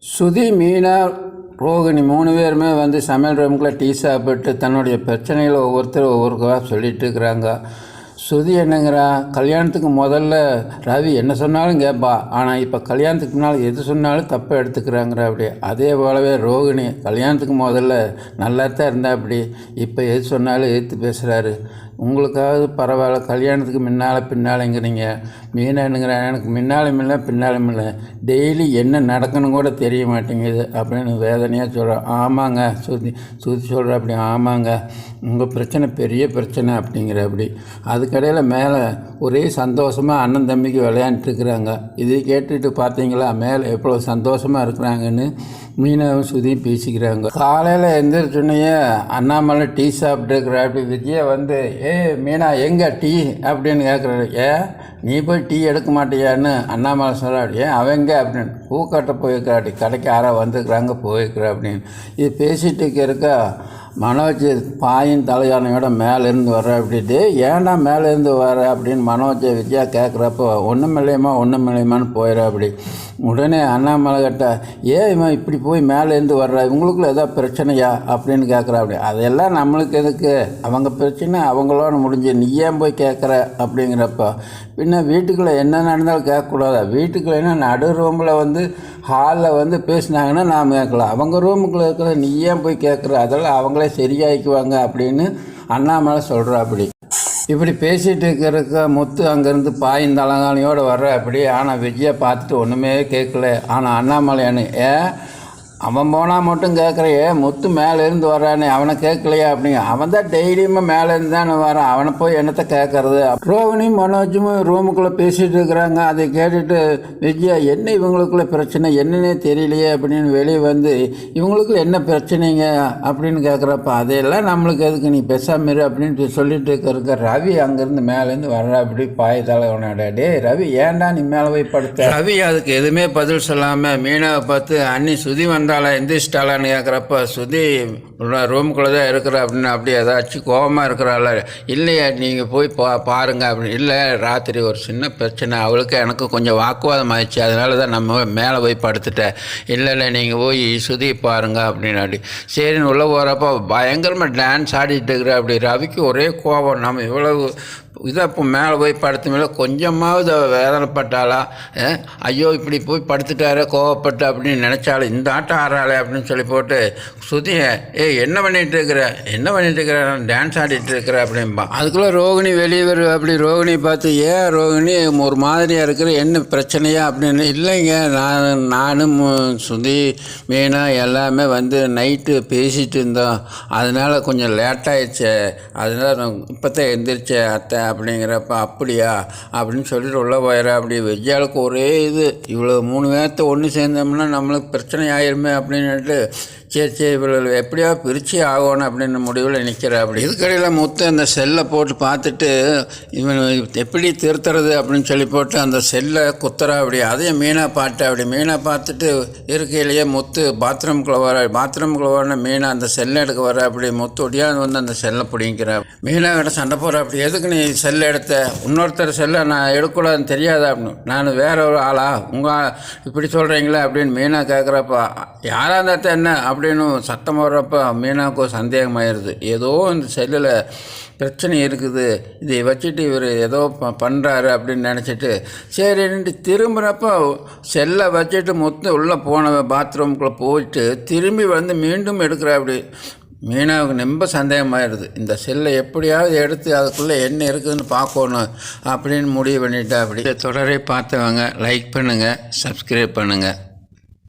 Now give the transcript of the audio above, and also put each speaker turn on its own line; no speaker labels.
சுதி, மீனா, ரோகிணி 3 பேருமே வந்து சமையல் ரூமுக்குள்ளே டீ சாப்பிட்டு தன்னுடைய பிரச்சனைகளை ஒவ்வொருத்தர் ஒவ்வொருக்கா சொல்லிகிட்டு இருக்கிறாங்க. சுதி என்னங்கிறா, கல்யாணத்துக்கு முதல்ல ரவி என்ன சொன்னாலும் கேட்பா, ஆனால் இப்போ கல்யாணத்துக்கு முன்னால் எது சொன்னாலும் தப்பாக எடுத்துக்கிறாங்கிற அப்படி. அதே போலவே ரோகிணி கல்யாணத்துக்கு முதல்ல நல்லா தான் இருந்தா அப்படி, இப்போ எது சொன்னாலும் எதிர்த்து பேசுகிறாரு. உங்களுக்காவது பரவாயில்ல, கல்யாணத்துக்கு பின்னாலைங்கிறீங்க. மீனா என்னங்கிறேன், எனக்கு முன்னாலும் இல்லை பின்னாலும் இல்லை, டெய்லி என்ன நடக்கணும் கூட தெரிய மாட்டேங்குது அப்படின்னு வேதனையாக சொல்கிறேன். ஆமாங்க சுதி சொல்கிற அப்படி. ஆமாங்க, உங்கள் பிரச்சனை பெரிய பிரச்சனை அப்படிங்கிற அப்படி. அதுக்கடையில் மேலே ஒரே சந்தோஷமாக அண்ணன் தம்பிக்கு விளையாண்டுருக்குறாங்க. இதை கேட்டுட்டு பார்த்தீங்களா மேலே எவ்வளோ சந்தோஷமாக இருக்கிறாங்கன்னு மீனாவும் சுதியும் பேசிக்கிறாங்க. காலையில் எந்திரிச்சோன்னையே அண்ணாமலை டீ சாப்பிட்டுருக்குற அப்படி. விஜயை வந்து மீனா எங்கே டீ அப்படின்னு கேட்குறாரு. நீ போய் டீ எடுக்க மாட்டியான்னு அண்ணாமலை சொல்கிறாடி. அவங்க அப்படின்னு பூக்கட்டை போயிருக்கிறாடி, கடைக்கு யாரோ வந்துருக்குறாங்க போயிருக்கிறா அப்படின்னு. இது பேசிகிட்டு இருக்கா மனோஜ் பாயின் தலையானையோட மேலேருந்து வர்ற அப்படின்ட்டு. ஏன்டா மேலேருந்து வர அப்படின்னு மனோஜை விஜயா கேட்குறப்போ ஒன்றும் இல்லையமான்னு போயிட அப்படி. உடனே அண்ணாமலை கிட்ட இவன் இப்படி போய் மேலேருந்து வர்ற, இவங்களுக்குள்ள ஏதோ பிரச்சனையா அப்படின்னு கேட்குறா அப்படி. அதெல்லாம் நம்மளுக்கு எதுக்கு, அவங்க பிரச்சனை அவங்களோட முடிஞ்சு, நீ ஏன் போய் கேட்குற அப்படிங்கிறப்ப. பின்ன வீட்டுக்குள்ளே என்ன நடந்தாலும் கேட்கக்கூடாதா? வீட்டுக்குள்ளேன்னா நடு ரூமில் வந்து ஹாலில் வந்து பேசினாங்கன்னா நாம் கேட்கலாம், அவங்க ரூமுக்குள்ளே இருக்கிற நீ ஏன் போய் கேட்குற, அதெல்லாம் அவங்களே சரியாயிக்குவாங்க அப்படின்னு அண்ணாமலை சொல்கிறா அப்படி. இப்படி பேசிகிட்டு இருக்கிறக்க முத்து அங்கேருந்து பாயின் தலங்கானியோடு வர்ற அப்படி. ஆனால் விஜயை பார்த்துட்டு ஒன்றுமே கேட்கல. ஆனால் அண்ணாமலையானு அவன் போனால் மட்டும் கேட்குறையே, முத்து மேலேருந்து வரானே அவனை கேட்கலையா அப்படிங்க. அவன் தான் டெய்லியுமே மேலேருந்து தானே வரான், அவனை போய் என்னத்தை கேட்குறது. ரோகிணியும் மனோஜும் ரூமுக்குள்ளே பேசிகிட்டு இருக்கிறாங்க. அதை கேட்டுட்டு விஜயா என்ன இவங்களுக்குள்ள பிரச்சனை என்னன்னே தெரியலையே அப்படின்னு வெளியே வந்து இவங்களுக்குள்ள என்ன பிரச்சனைங்க அப்படின்னு கேட்குறப்ப, அதையெல்லாம் நம்மளுக்கு எதுக்கு, நீ பேசாமரு அப்படின்னு சொல்லிட்டு இருக்க. ரவி அங்கேருந்து மேலேருந்து வர்ற அப்படி பாய் தலைவனோட. டே ரவி, ஏன்டா நீ மேலே போய் படுத்த? ரவி அதுக்கு எதுவுமே பதில் சொல்லாமல் மீனாவை பார்த்து அண்ணி சுதி எந்திரிச்சிட்டாளான்னு கேட்குறப்ப, சுதி ரூமுக்குள்ளே தான் இருக்கிற அப்படின்னு அப்படி ஏதாச்சும் கோபமாக இருக்கிறாள். இல்லையா நீங்கள் போய் பாருங்க அப்படின்னு. இல்லை ராத்திரி ஒரு சின்ன பிரச்சனை, அவளுக்கு எனக்கு கொஞ்சம் வாக்குவாதம் ஆயிடுச்சு, அதனால தான் நம்ம மேலே போய் படுத்துட்டேன். இல்லை நீங்கள் போய் சுதி பாருங்க அப்படின்னு அப்படி. சரின்னு உள்ளே போகிறப்போ பயங்கரமாக டான்ஸ் ஆடிட்டு இருக்கிற அப்படி. ரவிக்கு ஒரே கோபம், நம்ம இவ்வளவு இதை இப்போ மேலே போய் படுத்து மேலே கொஞ்சமாவது வேதனைப்பட்டாளா, ஐயோ இப்படி போய் படுத்துட்டாரே கோவப்பட்டு அப்படின்னு நினச்சாலும் இந்த ஆட்டம் ஆடுறாளே அப்படின்னு சொல்லி போட்டு சுதிய என்ன பண்ணிகிட்டு இருக்கிற டான்ஸ் ஆடிட்டு இருக்கிற அப்படின்பா. அதுக்குள்ளே ரோகிணி வெளியே வரும் அப்படி. ரோகிணி பார்த்து ரோகிணி ஒரு மாதிரியாக இருக்கிற, என்ன பிரச்சனையா அப்படின்னு. இல்லைங்க, நானும் சுதி மீனா எல்லாமே வந்து நைட்டு பேசிகிட்டு இருந்தோம், அதனால் கொஞ்சம் லேட்டாகிடுச்சு, அதனால் இப்போ தான் எந்திரிச்ச அத்தை அப்படிங்கிறப்ப. அப்படியா அப்படின்னு சொல்லிட்டு உள்ளே போயிடற அப்படி. விஜயாவுக்கு ஒரே இது, இவ்வளோ 3 பேர்த்த ஒன்று சேர்ந்தோம்னா நம்மளுக்கு பிரச்சனை ஆயிருமே அப்படின்னுட்டு சரி இவ்வளோ எப்படியோ பிரித்து ஆகணும் அப்படின்னு முடிவில் நிற்கிற அப்படி. இதுக்கடையில் முத்து அந்த செல்லை போட்டு பார்த்துட்டு இவன் எப்படி திருத்துறது அப்படின்னு சொல்லி போட்டு அந்த செல்லை குத்துறா அப்படி. அதையும் மீனா பாட்டு அப்படி. மீனா பார்த்துட்டு இருக்கையிலேயே முத்து பாத்ரூம்குள்ளே வர மீனா அந்த செல்லை எடுக்க வர அப்படி. முத்து ஒடியாந்து வந்து அந்த செல்லை பிடிங்கிற. மீனா கிட்ட சண்டை போகிற அப்படி. எதுக்கு நீ செல்லை எடுத்த, இன்னொருத்தர் செல்லை நான் எடுக்கக்கூடாதுன்னு தெரியாதா அப்படின்னு. நான் வேற ஒரு ஆளா உங்கள் இப்படி சொல்கிறீங்களே அப்படின்னு மீனா கேட்குறப்ப, யாராக இருந்தால் என்ன அப்படின்னு சத்தம் போடுறப்ப மீனாவுக்கு சந்தேகமாயிருது. ஏதோ இந்த செல்லில் பிரச்சனை இருக்குது, இதை வச்சுட்டு இவர் ஏதோ பண்ணுறாரு அப்படின்னு நினச்சிட்டு சரின்ட்டு திரும்புகிறப்போ செல்லை வச்சுட்டு முத்து உள்ளே போன பாத்ரூம்குள்ளே போயிட்டு திரும்பி வந்து மீண்டும் எடுக்கிற அப்படி. மீனாவுக்கு ரொம்ப சந்தேகமாகிடுது. இந்த செல்லை எப்படியாவது எடுத்து அதுக்குள்ளே என்ன இருக்குதுன்னு பார்க்கணும் அப்படின்னு முடிவு பண்ணிட்டா அப்படி. தொடரை பார்த்தவங்க லைக் பண்ணுங்கள், சப்ஸ்கிரைப் பண்ணுங்கள்.